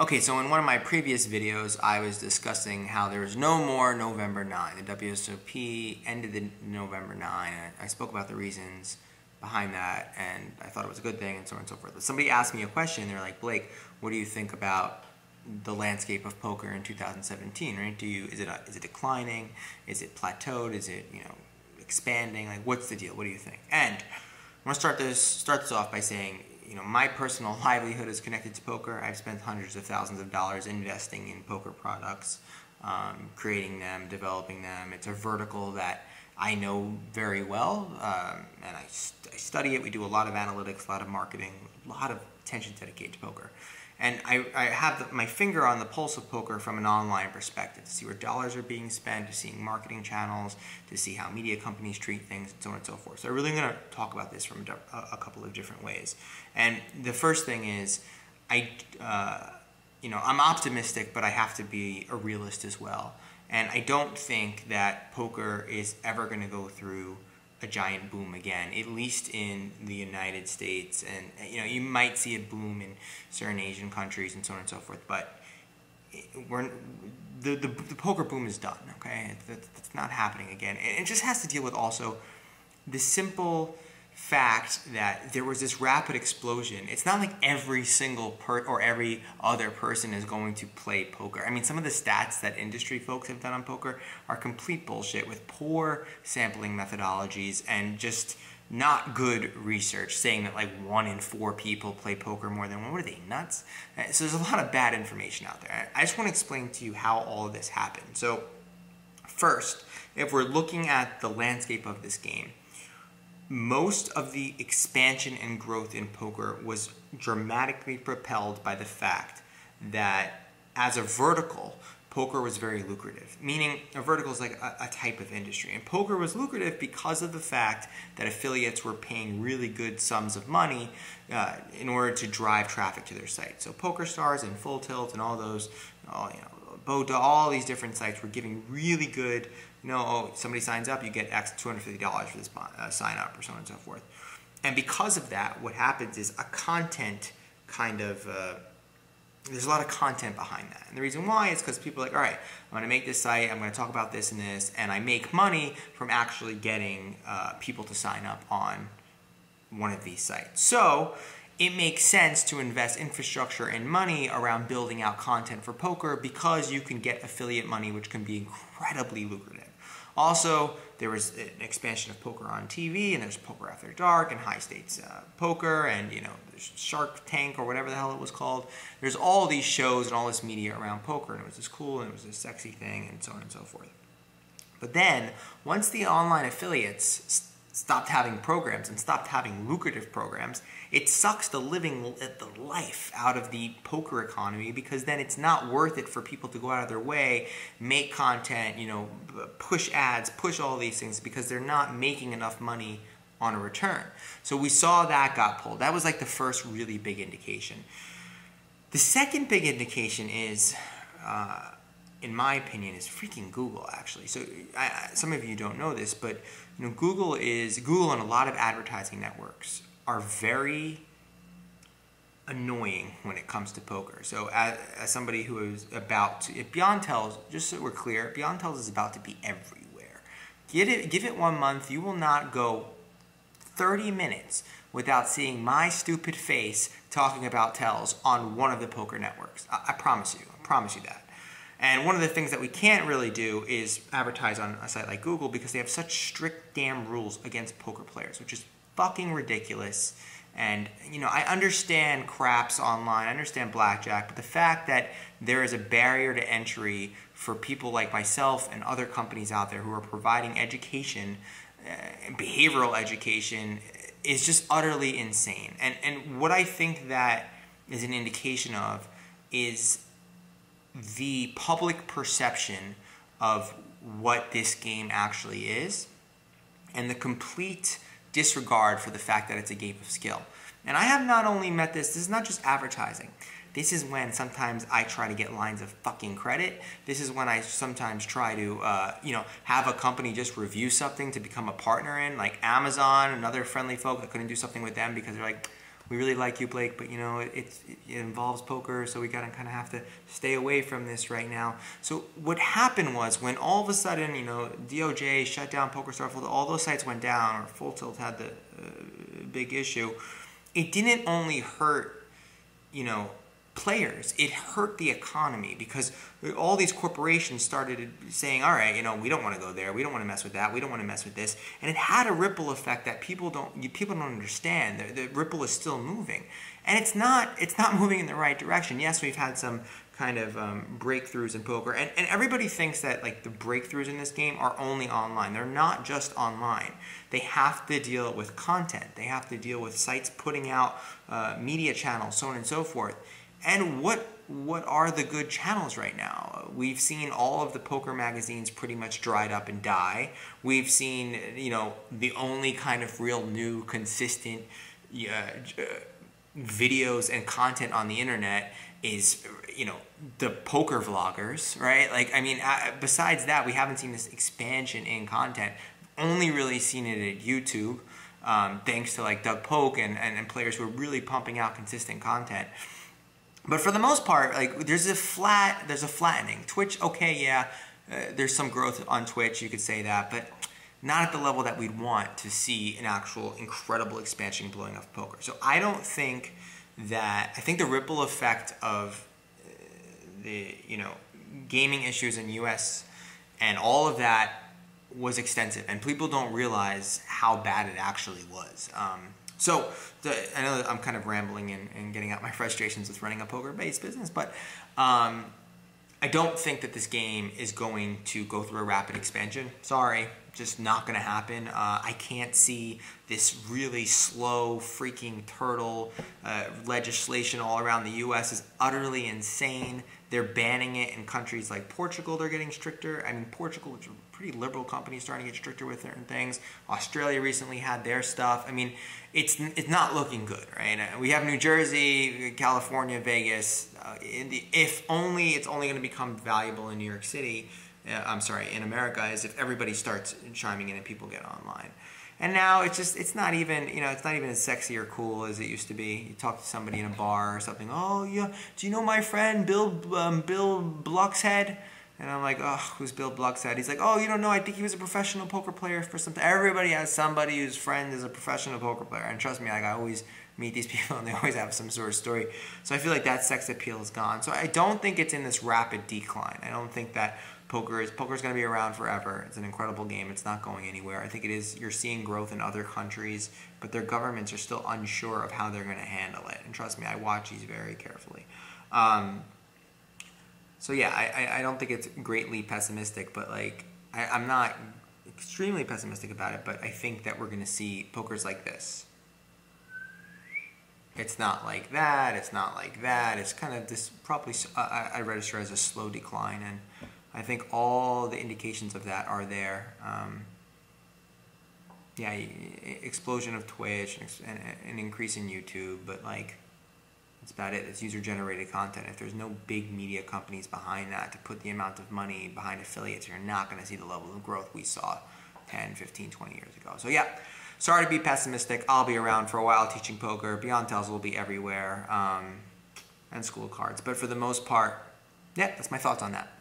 Okay, so in one of my previous videos, I was discussing how there was no more November 9. The WSOP ended the November 9. I spoke about the reasons behind that, and I thought it was a good thing, and so on and so forth. But somebody asked me a question. They're like, Blake, what do you think about the landscape of poker in 2017? Right? Is it declining? Is it plateaued? Is it expanding? Like, what's the deal? What do you think? And I want to start this off by saying, my personal livelihood is connected to poker. I've spent hundreds of thousands of dollars investing in poker products, creating them, developing them. It's a vertical that I know very well, and I study it. We do a lot of analytics, a lot of marketing, a lot of attention dedicated to poker. And I have my finger on the pulse of poker from an online perspective, to see where dollars are being spent, to seeing marketing channels, to see how media companies treat things, and so on and so forth. So I'm really going to talk about this from a couple of different ways. And the first thing is, I'm optimistic, but I have to be a realist as well. And I don't think that poker is ever going to go through a giant boom again, at least in the United States. And you might see a boom in certain Asian countries and so on and so forth, but the poker boom is done. Okay, it's not happening again. It just has to deal with also the simple fact that there was this rapid explosion. It's not like every single or every other person is going to play poker. I mean, some of the stats that industry folks have done on poker are complete bullshit, with poor sampling methodologies and just not good research, saying that like 1 in 4 people play poker more than one. What are they, nuts? So there's a lot of bad information out there. I just want to explain to you how all of this happened. So first, if we're looking at the landscape of this game, most of the expansion and growth in poker was dramatically propelled by the fact that as a vertical, poker was very lucrative. Meaning a vertical is like a type of industry. And poker was lucrative because of the fact that affiliates were paying really good sums of money in order to drive traffic to their site. So PokerStars and Full Tilt and all those, Boda, all these different sites were giving really good, somebody signs up, you get X $250 for this sign up, or so on and so forth. And because of that, what happens is a content kind of, there's a lot of content behind that. And the reason why is because people are like, all right, I'm going to make this site, I'm going to talk about this and this, and I make money from actually getting people to sign up on one of these sites. So it makes sense to invest infrastructure and money around building out content for poker, because you can get affiliate money, which can be incredibly lucrative. Also, there was an expansion of poker on TV, and there's Poker After Dark and High Stakes Poker, and there's Shark Tank or whatever the hell it was called. There's all these shows and all this media around poker, and it was this cool and it was this sexy thing, and so on and so forth. But then, once the online affiliates stopped having programs and stopped having lucrative programs, it sucks the life out of the poker economy, because then it's not worth it for people to go out of their way, make content, push ads, push all these things, because they're not making enough money on a return. So we saw that got pulled. That was like the first really big indication. The second big indication is, in my opinion, is freaking Google, actually. So some of you don't know this, but Google and a lot of advertising networks are very annoying when it comes to poker. So as somebody who is about to, if Beyond Tells, just so we're clear, Beyond Tells is about to be everywhere. Give it 1 month, you will not go 30 minutes without seeing my stupid face talking about Tells on one of the poker networks. I promise you that. And one of the things that we can't really do is advertise on a site like Google, because they have such strict damn rules against poker players, which is fucking ridiculous. And I understand craps online, I understand blackjack, but the fact that there is a barrier to entry for people like myself and other companies out there who are providing education, behavioral education, is just utterly insane. And what I think that is an indication of is the public perception of what this game actually is, and the complete disregard for the fact that it's a game of skill. And I have not only met this is not just advertising. This is when sometimes I try to get lines of fucking credit. This is when I sometimes try to, have a company just review something to become a partner in, like Amazon and other friendly folk. I couldn't do something with them because they're like, we really like you, Blake, but you know, it involves poker, so we gotta kind of have to stay away from this right now. So what happened was, when all of a sudden, you know, DOJ shut down PokerStars, all those sites went down, or Full Tilt had the big issue, it didn't only hurt, you know, players, it hurt the economy, because all these corporations started saying, all right, you know, we don't want to go there, we don't want to mess with that, we don't want to mess with this, and it had a ripple effect that people don't understand. The ripple is still moving, and it's not moving in the right direction. Yes, we've had some kind of breakthroughs in poker, and everybody thinks that like the breakthroughs in this game are only online. They're not just online. They have to deal with content, they have to deal with sites putting out media channels, so on and so forth. And what are the good channels right now? We've seen all of the poker magazines pretty much dried up and die. We've seen, you know, the only kind of real new, consistent videos and content on the internet is, you know, the poker vloggers, right? Like, I mean, besides that, we haven't seen this expansion in content. Only really seen it at YouTube, thanks to like Doug Polk and players who are really pumping out consistent content. But for the most part, like, there's a flattening. Twitch, okay, yeah, there's some growth on Twitch, you could say that, but not at the level that we'd want to see an actual incredible expansion blowing up poker. So I think the ripple effect of the, you know, gaming issues in US and all of that was extensive, and people don't realize how bad it actually was. I know that I'm kind of rambling and getting out my frustrations with running a poker-based business, but I don't think that this game is going to go through a rapid expansion. Sorry, just not going to happen. I can't see this really slow freaking turtle legislation all around the U.S. is utterly insane. They're banning it in countries like Portugal. They're getting stricter. I mean, Portugal, which are pretty liberal companies, starting to get stricter with certain things. Australia recently had their stuff. I mean, it's not looking good, right? We have New Jersey, California, Vegas. If only it's only going to become valuable in New York City. In America, is if everybody starts chiming in and people get online. And now it's not even, you know, it's not even as sexy or cool as it used to be. You talk to somebody in a bar or something. Oh yeah, do you know my friend Bill Bluxhead? And I'm like, oh, who's Bill Bluxhead? He's like, oh, you don't know, I think he was a professional poker player for something. Everybody has somebody whose friend is a professional poker player. And trust me, like, I always meet these people and they always have some sort of story. So I feel like that sex appeal is gone. So I don't think it's in this rapid decline. I don't think that poker's going to be around forever. It's an incredible game. It's not going anywhere. I think it is. You're seeing growth in other countries, but their governments are still unsure of how they're going to handle it. And trust me, I watch these very carefully. So yeah, I don't think it's greatly pessimistic, but like I'm not extremely pessimistic about it. But I think that we're going to see pokers like this. It's not like that. It's not like that. It's kind of this. Probably I register as a slow decline, and I think all the indications of that are there. Yeah, explosion of Twitch and an increase in YouTube, but like that's about it. It's user-generated content. If there's no big media companies behind that to put the amount of money behind affiliates, you're not going to see the level of growth we saw 10, 15, 20 years ago. So yeah, sorry to be pessimistic. I'll be around for a while teaching poker. Beyond Tells will be everywhere, and School of Cards. But for the most part, yeah, that's my thoughts on that.